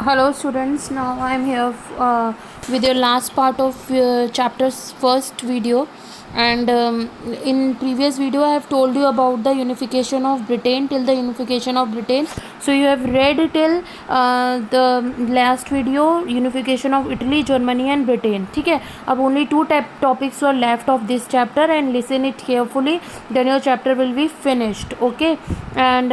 Hello students, now I am here with your last part of chapter's first video, and in previous video I have told you about the unification of Britain, till the unification of Britain. So you have read till the last video, unification of Italy, Germany and Britain. ठीक है, अब only two topics were left of this chapter and listen it carefully, then your chapter will be finished. Okay, and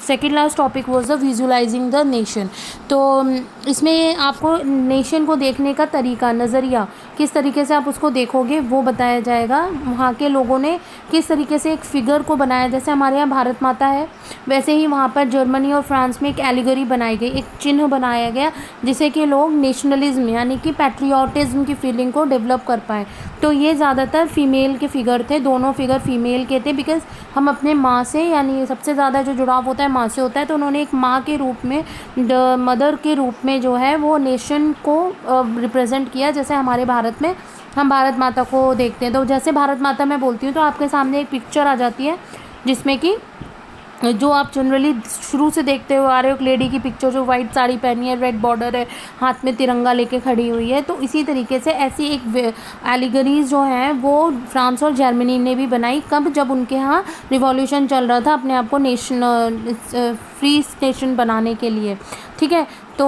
second last topic was the visualizing the nation. तो इसमें आपको nation को देखने का तरीका, नज़रिया, किस तरीके से आप उसको देखोगे वो बताया जाएगा. वहाँ के लोगों ने किस तरीके से एक फ़िगर को बनाया, जैसे हमारे यहाँ भारत माता है वैसे ही वहाँ पर जर्मनी और फ्रांस में एक एलिगरी बनाई गई, एक चिन्ह बनाया गया जिससे कि लोग नेशनलिज्म यानी कि पैट्रियोटिज्म की फीलिंग को डेवलप कर पाए. तो ये ज़्यादातर फीमेल के फिगर थे, दोनों फिगर फीमेल के थे, बिकॉज़ हम अपने माँ से, यानी सबसे ज़्यादा जो जुड़ाव होता है माँ से होता है, तो उन्होंने एक माँ के रूप में, मदर के रूप में जो है वो नेशन को रिप्रेजेंट किया. जैसे हमारे भारत में हम भारत माता को देखते हैं, तो जैसे भारत माता मैं बोलती हूँ तो आपके सामने एक पिक्चर आ जाती है जिसमें कि जो आप जनरली शुरू से देखते हुए आ रहे हो, एक लेडी की पिक्चर जो वाइट साड़ी पहनी है, रेड बॉर्डर है, हाथ में तिरंगा लेके खड़ी हुई है. तो इसी तरीके से ऐसी एक एलिगरीज जो हैं वो फ्रांस और जर्मनी ने भी बनाई. कब? जब उनके यहाँ रिवॉल्यूशन चल रहा था अपने आप को फ्री नेशन बनाने के लिए. ठीक है, तो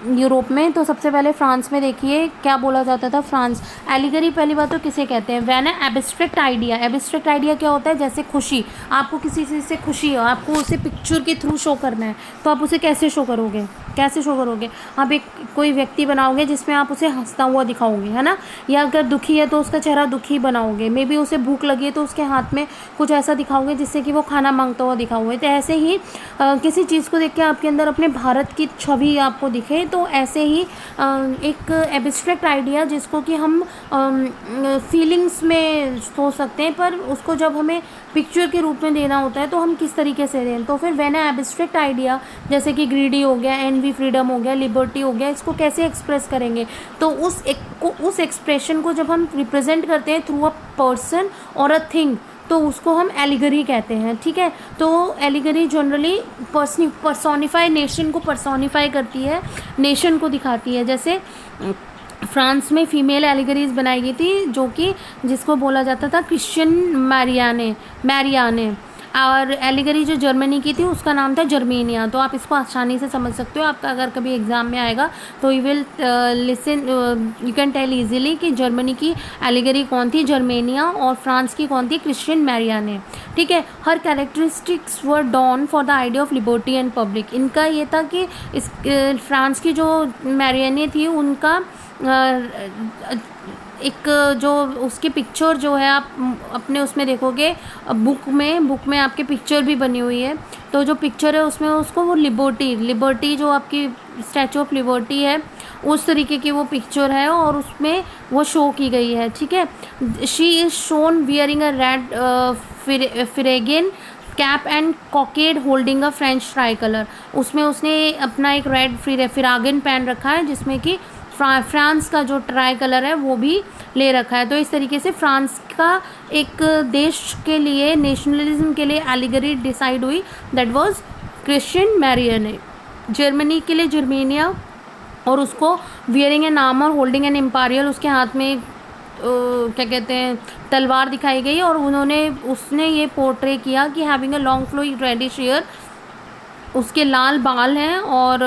यूरोप में, तो सबसे पहले फ्रांस में देखिए क्या बोला जाता था. फ्रांस एलिगरी पहली बात तो किसे कहते हैं? When abstract idea. Abstract idea क्या होता है? जैसे खुशी, आपको किसी चीज़ से खुशी हो, आपको उसे पिक्चर के थ्रू शो करना है, तो आप उसे कैसे शो करोगे? आप एक कोई व्यक्ति बनाओगे जिसमें आप उसे हंसता हुआ दिखाओगे, है ना, या अगर दुखी है तो उसका चेहरा दुखी बनाओगे. मे बी उसे भूख लगी है तो उसके हाथ में कुछ ऐसा दिखाओगे जिससे कि वो खाना मांगता हुआ दिखाओगे. तो ऐसे ही किसी चीज़ को देख के आपके अंदर अपने भारत की छवि आपको दिखे, तो ऐसे ही एक एब्स्ट्रैक्ट आइडिया जिसको कि हम फीलिंग्स में सोच सकते हैं, पर उसको जब हमें पिक्चर के रूप में देना होता है तो हम किस तरीके से दें. तो फिर व्हेन एब्स्ट्रैक्ट आइडिया, जैसे कि ग्रीडी हो गया, एनवी, फ्रीडम हो गया, लिबर्टी हो गया, इसको कैसे एक्सप्रेस करेंगे? तो उस एक्सप्रेशन को जब हम रिप्रेजेंट करते हैं थ्रू अ पर्सन और अ थिंग, तो उसको हम एलिगरी कहते हैं. ठीक है, तो एलिगरी जनरली पर्सोनिफाई, नेशन को पर्सोनिफाई करती है, नेशन को दिखाती है. जैसे फ्रांस में फीमेल एलिगरीज बनाई गई थी जो कि जिसको बोला जाता था क्रिश्चियन मैरियाने, और एलिगरी जो जर्मनी की थी उसका नाम था जर्मेनिया. तो आप इसको आसानी से समझ सकते हो, आपका अगर कभी एग्ज़ाम में आएगा तो you will you can tell easily कि जर्मनी की एलिगरी कौन थी, जर्मेनिया, और फ्रांस की कौन थी, क्रिश्चियन मैरियाने. ठीक है, her characteristics were drawn for the idea of liberty and public. इनका ये था कि इस फ्रांस की जो मैरियाने थी उनका एक जो उसकी पिक्चर जो है आप अपने उसमें देखोगे, बुक में आपके पिक्चर भी बनी हुई है. तो जो पिक्चर है उसमें उसको वो लिबर्टी जो आपकी स्टैचू ऑफ लिबर्टी है उस तरीके की वो पिक्चर है और उसमें वो शो की गई है. ठीक है, she is shown wearing a red Phrygian cap and cockade holding a French tricolour. उसमें उसने अपना एक रेड फिरागिन पहन रखा है जिसमें कि फ्रांस का जो ट्राई कलर है वो भी ले रखा है. तो इस तरीके से फ्रांस का एक देश के लिए, नेशनलिज्म के लिए एलिगरी डिसाइड हुई, that was Christian Marianne. Germany के लिए जर्मेनिया, और उसको wearing an armour holding an imperial, उसके हाथ में क्या कहते हैं, तलवार दिखाई गई, और उसने ये पोर्ट्रे किया कि having a long flow reddish hair, उसके लाल बाल हैं, और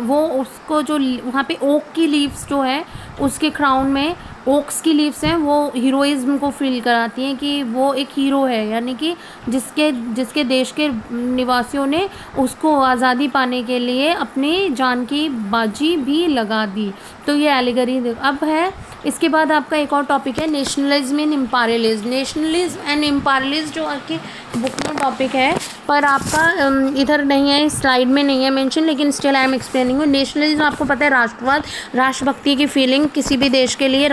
वो उसको जो वहाँ पे ओक की लीव्स जो है उसके क्राउन में ओक्स की लीव्स हैं, वो हीरोइज्म को फील कराती हैं कि वो एक हीरो है, यानी कि जिसके देश के निवासियों ने उसको आज़ादी पाने के लिए अपनी जान की बाजी भी लगा दी. तो ये एलिगरी अब है. इसके बाद आपका एक और टॉपिक है nationalism and imperialism. Nationalism and imperialism जो आपकी बुक में टॉपिक है, पर आपका इधर नहीं है, स्लाइड में नहीं है मेंशन, लेकिन still I am explaining. Nationalism आपको पता है राष्ट्रवाद, राष्ट्रभक्ति की फीलिंग किसी भी देश के लिए.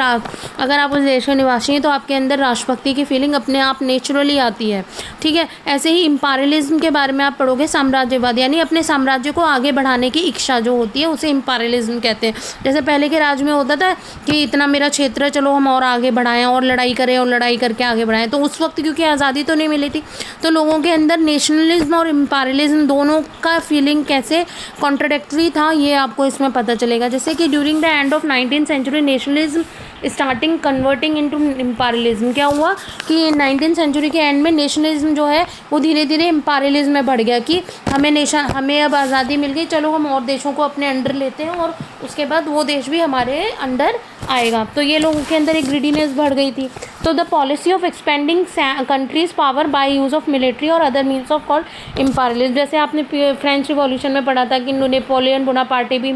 अगर आप उस देश के निवासी हैं तो आपके अंदर राष्ट्रभक्ति की फीलिंग अपने आप नेचुरली आती है. ठीक है, ऐसे ही इम्पेरियलिज्म के बारे में आप पढ़ोगे, साम्राज्यवाद, यानी अपने साम्राज्य को आगे बढ़ाने की इच्छा जो होती है उसे इम्पेरियलिज्म कहते हैं. जैसे पहले पहले के राज में होता था कि इतना मेरा क्षेत्र है, चलो हम और आगे बढ़ाएं और लड़ाई करें और लड़ाई करके आगे बढ़ाएं। तो उस वक्त क्योंकि आज़ादी तो नहीं मिली थी, तो लोगों के अंदर नेशनलिज्म और इम्पेरियलिज्म दोनों का फीलिंग कैसे कॉन्ट्राडिक्टरी था, ये आपको इसमें पता चलेगा। जैसे कि during the end of 19th century nationalism starting converting into imperialism. क्या हुआ कि 19th सेंचुरी के एंड में नेशनलिज्म जो है वो धीरे धीरे इम्पेरियलिज्म में बढ़ गया कि हमें अब आज़ादी मिल गई, चलो हम और देशों को अपने अंडर लेते हैं और उसके बाद वो देश भी हमारे अंडर आएगा। तो ये लोगों के अंदर एक ग्रीडीनेस बढ़ गई थी। तो the policy of expanding countries power by use of military और other means of called imperialism. जैसे आपने फ्रेंच रिवॉल्यूशन में पढ़ा था कि नेपोलियन बोनापार्टे भी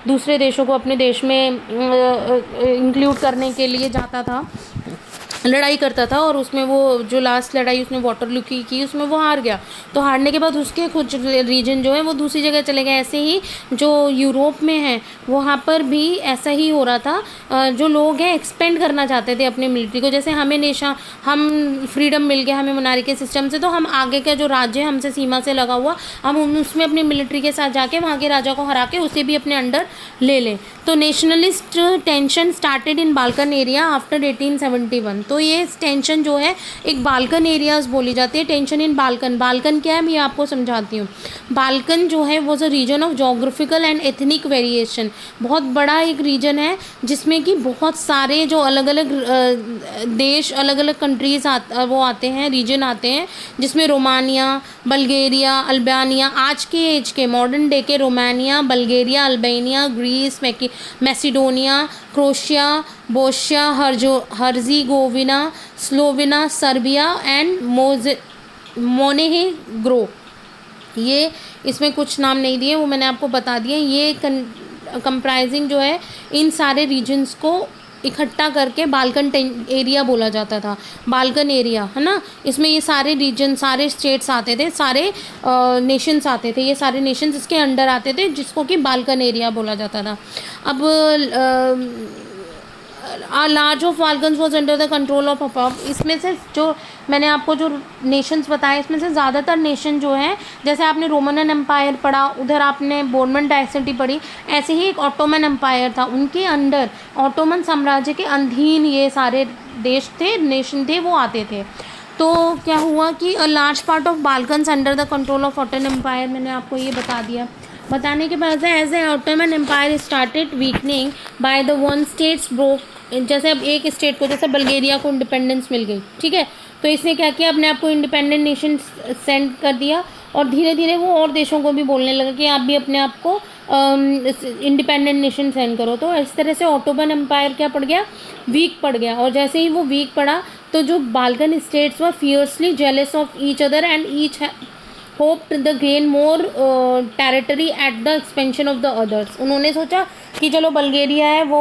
दूसरे देशों को अपने देश में इंक्लूड करने के लिए जाता था, लड़ाई करता था, और उसमें वो जो लास्ट लड़ाई उसने वाटरलू की उसमें वो हार गया। तो हारने के बाद उसके कुछ रीजन जो है वो दूसरी जगह चले गए। ऐसे ही जो यूरोप में है वहाँ पर भी ऐसा ही हो रहा था। जो लोग हैं एक्सपेंड करना चाहते थे अपने मिलिट्री को। जैसे हम फ्रीडम मिल गया हमें मोनार्की के सिस्टम से, तो हम आगे का जो राज्य है हमसे सीमा से लगा हुआ, हम उसमें अपनी मिलिट्री के साथ जाके वहाँ के राजा को हरा के उसे भी अपने अंडर ले लें। तो nationalist tension started in Balkan area after 1871। तो ये टेंशन जो है एक बाल्कन एरियाज बोली जाती है, टेंशन इन बाल्कन। बाल्कन क्या है मैं आपको समझाती हूँ। बाल्कन जो है वो a region of geographical and ethnic variation, बहुत बड़ा एक रीजन है जिसमें कि बहुत सारे जो अलग अलग देश, अलग अलग कंट्रीज वो आते हैं, रीजन आते हैं, जिसमें रोमानिया, बल्गेरिया, अल्बानिया, आज के एज के मॉडर्न डे के Romania, Bulgaria, Albania, Greece, Macedonia, Croatia, Bosnia, Herzegovina, Slovenia, Serbia and Montenegro. ये इसमें कुछ नाम नहीं दिए, वो मैंने आपको बता दिए। ये कंप्राइजिंग जो है इन सारे रीजन्स को इकट्ठा करके बाल्कन एरिया बोला जाता था। बाल्कन एरिया है ना, इसमें ये सारे रीजन, सारे स्टेट्स आते थे, सारे नेशंस आते थे, ये सारे नेशंस इसके अंडर आते थे, जिसको कि बाल्कन एरिया बोला जाता था। अब large of Balkans was under the control of अपाव। इसमें से जो मैंने आपको जो नेशंस बताए, इसमें से ज़्यादातर नेशन जो हैं, जैसे आपने रोमन एम्पायर पढ़ा, उधर आपने बोर्मन डायनेस्टी पढ़ी, ऐसे ही एक ऑटोमन एम्पायर था, उनके अंडर ऑटोमन साम्राज्य के अधीन ये सारे देश थे, नेशन थे, वो आते थे। तो क्या हुआ कि a large part of Balkans under the control of Ottoman empire, मैंने आपको ये बता दिया। बताने के बाद as a Ottoman empire started weakening by the one states broke. जैसे अब एक स्टेट को, जैसे बल्गेरिया को इंडिपेंडेंस मिल गई, ठीक है, तो इसने क्या किया, अपने आप को इंडिपेंडेंट नेशन सेंड कर दिया, और धीरे धीरे वो और देशों को भी बोलने लगा कि आप भी अपने आप को इंडिपेंडेंट नेशन सेंड करो। तो इस तरह से ऑटोमन एम्पायर क्या पड़ गया, वीक पड़ गया। और जैसे ही वो वीक पड़ा तो जो Balkan states were fiercely jealous of each other and each hoped the gain more territory at the expansion of the others. उन्होंने सोचा कि चलो बल्गेरिया है वो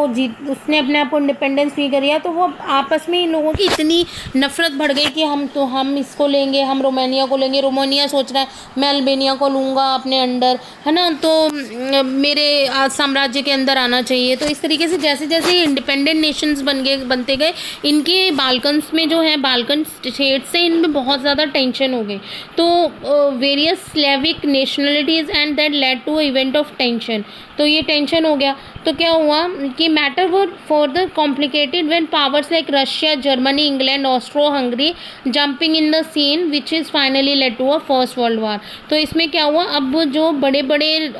उसने अपने आप को इंडिपेंडेंस फ्री करिया, तो वो आपस में इन लोगों की इतनी नफरत बढ़ गई कि हम इसको लेंगे, हम रोमानिया को लेंगे, रोमानिया सोच रहा है मैं अल्बानिया को लूँगा अपने अंडर, है ना, तो मेरे साम्राज्य के अंदर आना चाहिए। तो इस तरीके से जैसे जैसे इंडिपेंडेंट नेशंस बनते गए, इनके बाल्कन्स में जो है बाल्कन स्टेट से इनमें बहुत ज़्यादा टेंशन हो गई। तो various Slavic nationalities and that led to event of tension. तो ये टेंशन हो गया, तो क्या हुआ कि matter were further complicated when powers like Russia, Germany, England, Austro Hungary jumping in the scene which is finally led to a first world war. तो इसमें क्या हुआ, अब जो बड़े बड़े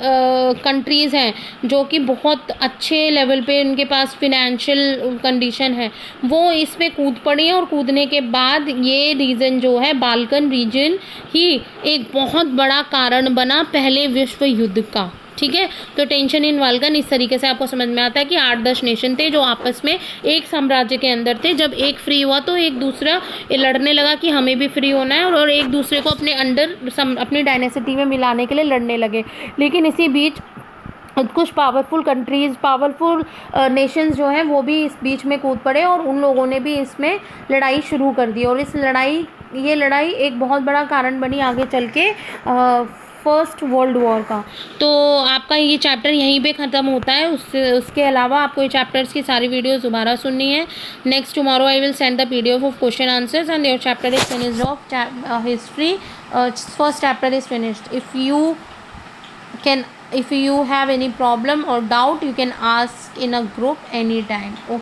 कंट्रीज़ हैं जो कि बहुत अच्छे लेवल पे उनके पास फिनेंशियल कंडीशन है, वो इसमें कूद पड़ी हैं, और कूदने के बाद ये रीजन जो है बाल्कन रीजन ही एक बहुत बड़ा कारण बना पहले विश्व युद्ध का। ठीक है, तो टेंशन इन बाल्कन इस तरीके से आपको समझ में आता है कि 8-10 नेशन थे जो आपस में एक साम्राज्य के अंदर थे। जब एक फ्री हुआ तो एक दूसरा लड़ने लगा कि हमें भी फ्री होना है, और एक दूसरे को अपने अंडर अपनी डायनेसिटी में मिलाने के लिए लड़ने लगे। लेकिन इसी बीच कुछ पावरफुल कंट्रीज़, पावरफुल नेशंस जो हैं वो भी इस बीच में कूद पड़े, और उन लोगों ने भी इसमें लड़ाई शुरू कर दी। और ये लड़ाई एक बहुत बड़ा कारण बनी आगे चल के फर्स्ट वर्ल्ड वॉर का। तो आपका ये चैप्टर यहीं पे ख़त्म होता है। उसके अलावा आपको ये चैप्टर्स की सारी वीडियोस दोबारा सुननी है। Next tomorrow I will send the PDF of question answers and your chapter is finished of history. First chapter is finished. if you have any problem or doubt, you can ask in a group anytime. Okay.